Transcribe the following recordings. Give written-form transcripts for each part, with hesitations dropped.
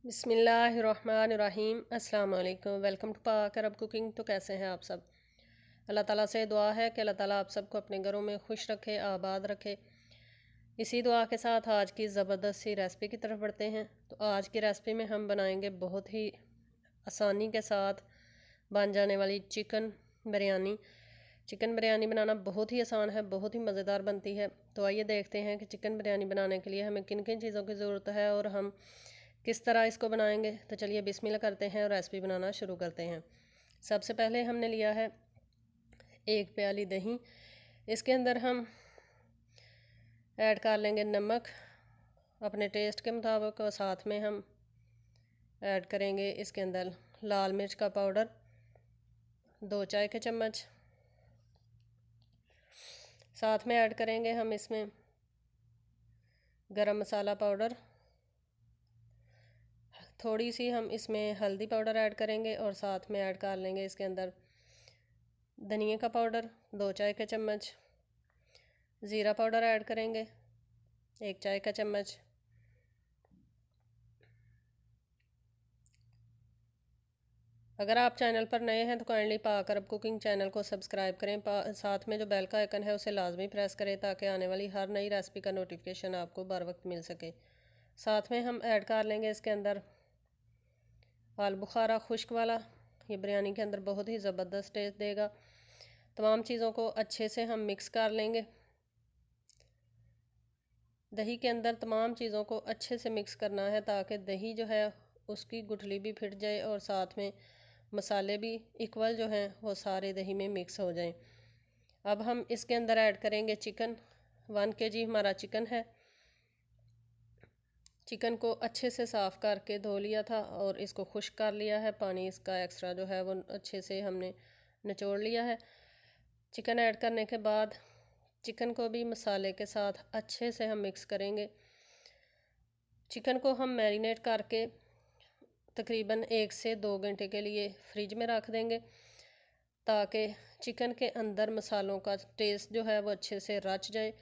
बिस्मिल्लाहिर्रहमानिर्रहीम अस्सलाम वालेकुम। वेलकम टू पाक अरब कुकिंग। तो कैसे हैं आप सब? अल्लाह ताला से दुआ है कि अल्लाह ताला आप सबको अपने घरों में खुश रखे, आबाद रखे। इसी दुआ के साथ आज की ज़बरदस्त सी रेसिपी की तरफ बढ़ते हैं। तो आज की रेसिपी में हम बनाएंगे बहुत ही आसानी के साथ बन जाने वाली चिकन बिरयानी। चिकन बिरयानी बनाना बहुत ही आसान है, बहुत ही मज़ेदार बनती है। तो आइए देखते हैं कि चिकन बिरयानी बनाने के लिए हमें किन किन चीज़ों की ज़रूरत है और हम किस तरह इसको बनाएंगे। तो चलिए बिस्मिल्लाह करते हैं और रेसिपी बनाना शुरू करते हैं। सबसे पहले हमने लिया है 1 प्याली दही। इसके अंदर हम ऐड कर लेंगे नमक अपने टेस्ट के मुताबिक और साथ में हम ऐड करेंगे इसके अंदर लाल मिर्च का पाउडर 2 चाय के चम्मच। साथ में ऐड करेंगे हम इसमें गरम मसाला पाउडर, थोड़ी सी हम इसमें हल्दी पाउडर ऐड करेंगे और साथ में ऐड कर लेंगे इसके अंदर धनिया का पाउडर 2 चाय के चम्मच। ज़ीरा पाउडर ऐड करेंगे 1 चाय का चम्मच। अगर आप चैनल पर नए हैं तो काइंडली पाक अरब कुकिंग चैनल को सब्सक्राइब करें। साथ में जो बेल का आइकन है उसे लाजमी प्रेस करें ताकि आने वाली हर नई रेसिपी का नोटिफिकेशन आपको बर वक्त मिल सके। साथ में हम ऐड कर लेंगे इसके अंदर आलू बुखारा खुश्क वाला। ये बिरयानी के अंदर बहुत ही ज़बरदस्त टेस्ट देगा। तमाम चीज़ों को अच्छे से हम मिक्स कर लेंगे। दही के अंदर तमाम चीज़ों को अच्छे से मिक्स करना है ताकि दही जो है उसकी गुठली भी फिट जाए और साथ में मसाले भी इक्वल जो हैं वो सारे दही में मिक्स हो जाएं। अब हम इसके अंदर ऐड करेंगे चिकन। 1 kg हमारा चिकन है। चिकन को अच्छे से साफ़ करके धो लिया था और इसको खुश्क कर लिया है। पानी इसका एक्स्ट्रा जो है वो अच्छे से हमने निचोड़ लिया है। चिकन ऐड करने के बाद चिकन को भी मसाले के साथ अच्छे से हम मिक्स करेंगे। चिकन को हम मैरिनेट करके तकरीबन 1 से 2 घंटे के लिए फ्रिज में रख देंगे ताकि चिकन के अंदर मसालों का टेस्ट जो है वो अच्छे से रच जाए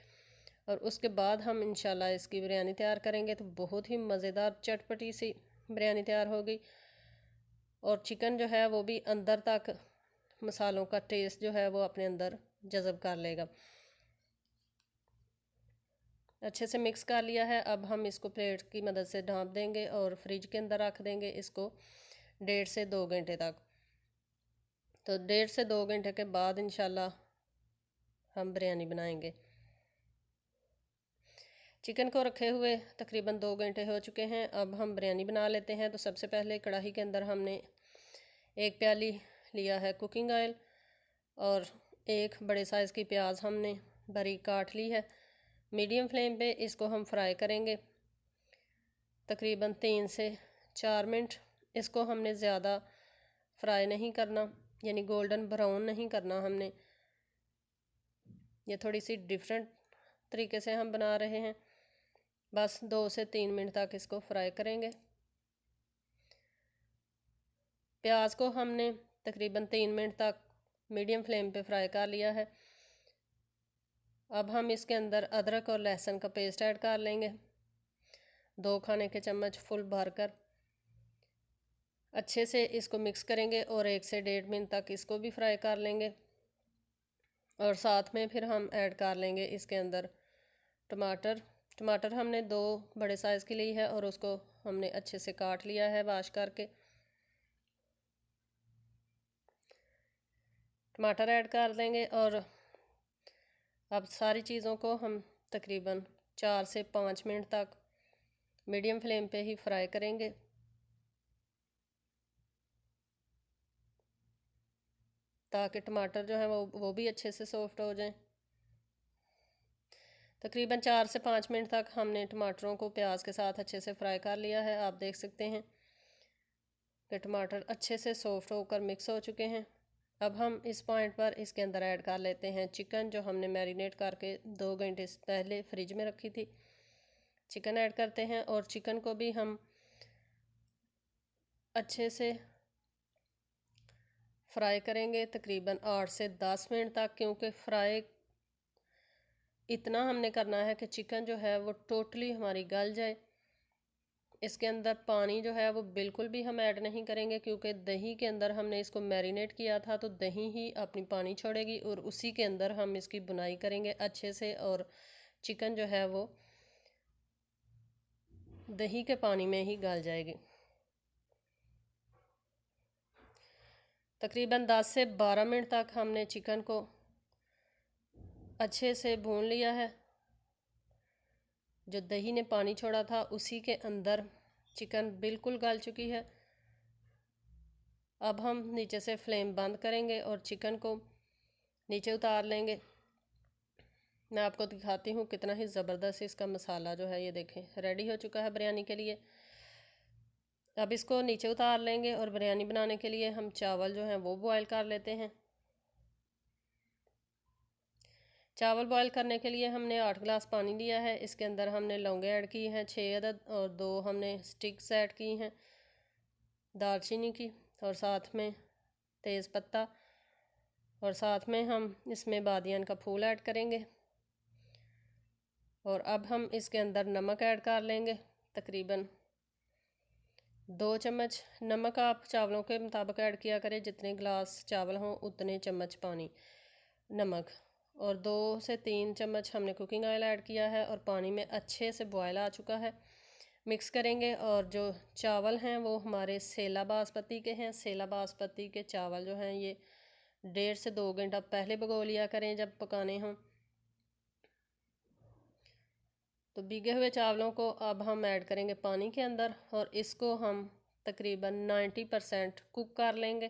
और उसके बाद हम इंशाल्लाह इसकी बिरयानी तैयार करेंगे तो बहुत ही मज़ेदार चटपटी सी बिरयानी तैयार होगी और चिकन जो है वो भी अंदर तक मसालों का टेस्ट जो है वो अपने अंदर जज़ब कर लेगा। अच्छे से मिक्स कर लिया है। अब हम इसको प्लेट की मदद से ढाँप देंगे और फ्रिज के अंदर रख देंगे इसको 1.5 से 2 घंटे तक। तो 1.5 से 2 घंटे के बाद इंशाल्लाह हम बिरयानी बनाएंगे। चिकन को रखे हुए तकरीबन 2 घंटे हो चुके हैं। अब हम बिरयानी बना लेते हैं। तो सबसे पहले कढ़ाई के अंदर हमने 1 प्याली लिया है कुकिंग ऑयल और 1 बड़े साइज़ की प्याज हमने बारीक काट ली है। मीडियम फ्लेम पे इसको हम फ्राई करेंगे तकरीबन 3 से 4 मिनट। इसको हमने ज़्यादा फ्राई नहीं करना, यानी गोल्डन ब्राउन नहीं करना हमने। ये थोड़ी सी डिफरेंट तरीके से हम बना रहे हैं। बस 2 से 3 मिनट तक इसको फ्राई करेंगे। प्याज को हमने तकरीबन 3 मिनट तक मीडियम फ्लेम पे फ्राई कर लिया है। अब हम इसके अंदर अदरक और लहसुन का पेस्ट ऐड कर लेंगे 2 खाने के चम्मच फुल भरकर। अच्छे से इसको मिक्स करेंगे और 1 से 1.5 मिनट तक इसको भी फ्राई कर लेंगे और साथ में फिर हम ऐड कर लेंगे इसके अंदर टमाटर हमने 2 बड़े साइज़ की ली है और उसको हमने अच्छे से काट लिया है वॉश करके। टमाटर ऐड कर देंगे और अब सारी चीज़ों को हम तकरीबन 4 से 5 मिनट तक मीडियम फ्लेम पे ही फ्राई करेंगे ताकि टमाटर जो है वो भी अच्छे से सॉफ्ट हो जाएं। तकरीबन 4 से 5 मिनट तक हमने टमाटरों को प्याज के साथ अच्छे से फ्राई कर लिया है। आप देख सकते हैं कि टमाटर अच्छे से सॉफ्ट होकर मिक्स हो चुके हैं। अब हम इस पॉइंट पर इसके अंदर ऐड कर लेते हैं चिकन जो हमने मैरिनेट करके 2 घंटे पहले फ्रिज में रखी थी। चिकन ऐड करते हैं और चिकन को भी हम अच्छे से फ्राई करेंगे तकरीबन 8 से 10 मिनट तक, क्योंकि फ्राई इतना हमने करना है कि चिकन जो है वो टोटली हमारी गल जाए। इसके अंदर पानी जो है वो बिल्कुल भी हम ऐड नहीं करेंगे, क्योंकि दही के अंदर हमने इसको मैरिनेट किया था, तो दही ही अपनी पानी छोड़ेगी और उसी के अंदर हम इसकी बुनाई करेंगे अच्छे से, और चिकन जो है वो दही के पानी में ही गल जाएगी। तकरीबन 10 से 12 मिनट तक हमने चिकन को अच्छे से भून लिया है। जो दही ने पानी छोड़ा था उसी के अंदर चिकन बिल्कुल गल चुकी है। अब हम नीचे से फ्लेम बंद करेंगे और चिकन को नीचे उतार लेंगे। मैं आपको दिखाती हूँ कितना ही ज़बरदस्त इसका मसाला जो है ये देखें रेडी हो चुका है बिरयानी के लिए। अब इसको नीचे उतार लेंगे और बिरयानी बनाने के लिए हम चावल जो हैं वो बॉयल कर लेते हैं। चावल बॉयल करने के लिए हमने 8 गिलास पानी लिया है। इसके अंदर हमने लौंगे ऐड की हैं 6 अदद, और 2 हमने स्टिक्स ऐड की हैं दालचीनी की, और साथ में तेज़ पत्ता, और साथ में हम इसमें बादियान का फूल ऐड करेंगे। और अब हम इसके अंदर नमक ऐड कर लेंगे, तकरीबन 2 चम्मच। नमक आप चावलों के मुताबिक ऐड किया करें, जितने गिलास चावल हों उतने चम्मच पानी नमक। और 2 से 3 चम्मच हमने कुकिंग ऑयल ऐड किया है, और पानी में अच्छे से बॉयल आ चुका है। मिक्स करेंगे, और जो चावल हैं वो हमारे सेला बासमती के हैं। सेला बासमती के चावल जो हैं ये 1.5 से 2 घंटा पहले भिगो लिया करें जब पकाने हों। तो भीगे हुए चावलों को अब हम ऐड करेंगे पानी के अंदर, और इसको हम तकरीबन 90% कुक कर लेंगे,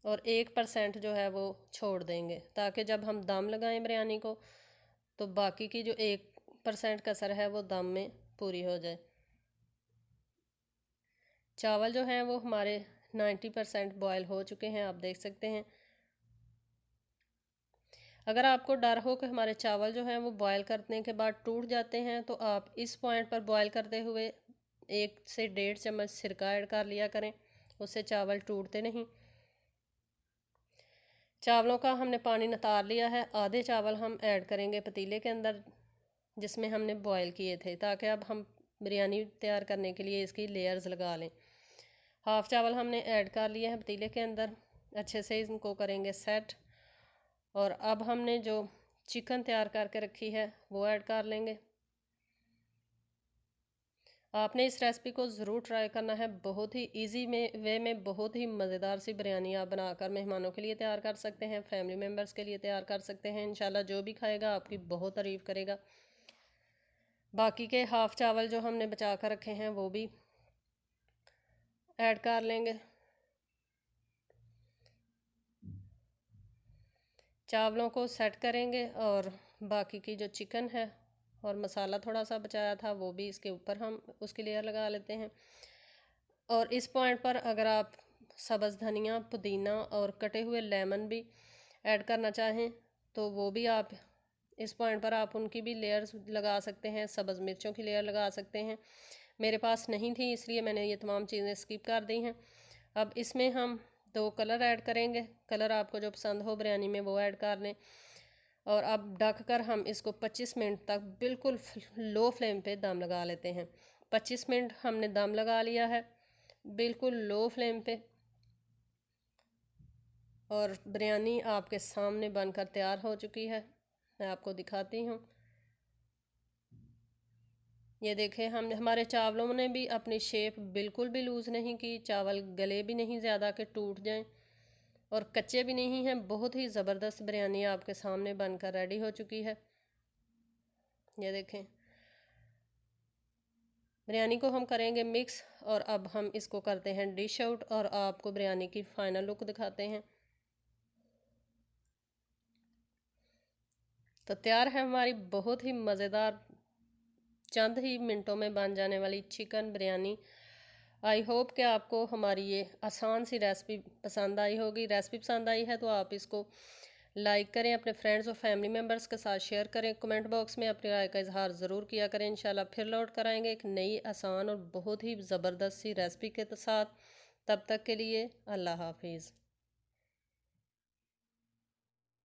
और 1% जो है वो छोड़ देंगे, ताकि जब हम दम लगाएं बिरयानी को तो बाकी की जो 1% कसर है वो दम में पूरी हो जाए। चावल जो हैं वो हमारे 90% बॉयल हो चुके हैं, आप देख सकते हैं। अगर आपको डर हो कि हमारे चावल जो हैं वो बॉयल करने के बाद टूट जाते हैं, तो आप इस पॉइंट पर बॉयल करते हुए 1 से 1.5 चम्मच सिरका ऐड कर लिया करें, उससे चावल टूटते नहीं। चावलों का हमने पानी नितार लिया है। आधे चावल हम ऐड करेंगे पतीले के अंदर जिसमें हमने बॉयल किए थे, ताकि अब हम बिरयानी तैयार करने के लिए इसकी लेयर्स लगा लें। हाफ़ चावल हमने ऐड कर लिए हैं पतीले के अंदर, अच्छे से इनको करेंगे सेट। और अब हमने जो चिकन तैयार करके रखी है वो ऐड कर लेंगे। आपने इस रेसिपी को ज़रूर ट्राई करना है। बहुत ही इजी वे में बहुत ही मज़ेदार सी बिरयानी आप बनाकर मेहमानों के लिए तैयार कर सकते हैं, फैमिली मेम्बर्स के लिए तैयार कर सकते हैं। इंशाल्लाह जो भी खाएगा आपकी बहुत तारीफ़ करेगा। बाकी के हाफ़ चावल जो हमने बचा कर रखे हैं वो भी ऐड कर लेंगे। चावलों को सेट करेंगे, और बाकी की जो चिकन है और मसाला थोड़ा सा बचाया था वो भी इसके ऊपर हम उसकी लेयर लगा लेते हैं। और इस पॉइंट पर अगर आप सब्ज़ धनिया, पुदीना और कटे हुए लेमन भी ऐड करना चाहें तो वो भी आप इस पॉइंट पर आप उनकी भी लेयर्स लगा सकते हैं। सब्ज़ मिर्चों की लेयर लगा सकते हैं। मेरे पास नहीं थी इसलिए मैंने ये तमाम चीज़ें स्किप कर दी हैं। अब इसमें हम 2 कलर ऐड करेंगे। कलर आपको जो पसंद हो बिरयानी में वो ऐड कर लें। और अब ढक कर हम इसको 25 मिनट तक बिल्कुल लो फ्लेम पे दम लगा लेते हैं। 25 मिनट हमने दम लगा लिया है बिल्कुल लो फ्लेम पे, और बिरयानी आपके सामने बनकर तैयार हो चुकी है। मैं आपको दिखाती हूँ। ये देखें, हमारे चावलों ने भी अपनी शेप बिल्कुल भी लूज़ नहीं की। चावल गले भी नहीं ज़्यादा कि टूट जाएं, और कच्चे भी नहीं हैं। बहुत ही ज़बरदस्त बिरयानी आपके सामने बनकर रेडी हो चुकी है। ये देखें, बिरयानी को हम करेंगे मिक्स, और अब हम इसको करते हैं डिश आउट और आपको बिरयानी की फ़ाइनल लुक दिखाते हैं। तो तैयार है हमारी बहुत ही मज़ेदार, चंद ही मिनटों में बन जाने वाली चिकन बिरयानी। आई होप कि आपको हमारी ये आसान सी रेसिपी पसंद आई होगी। रेसिपी पसंद आई है तो आप इसको लाइक करें, अपने फ्रेंड्स और फैमिली मेम्बर्स के साथ शेयर करें। कमेंट बॉक्स में अपनी राय का इजहार ज़रूर किया करें। इंशाल्लाह फिर लौट कर आएंगे एक नई आसान और बहुत ही ज़बरदस्त सी रेसिपी के साथ। तब तक के लिए अल्लाह हाफिज़।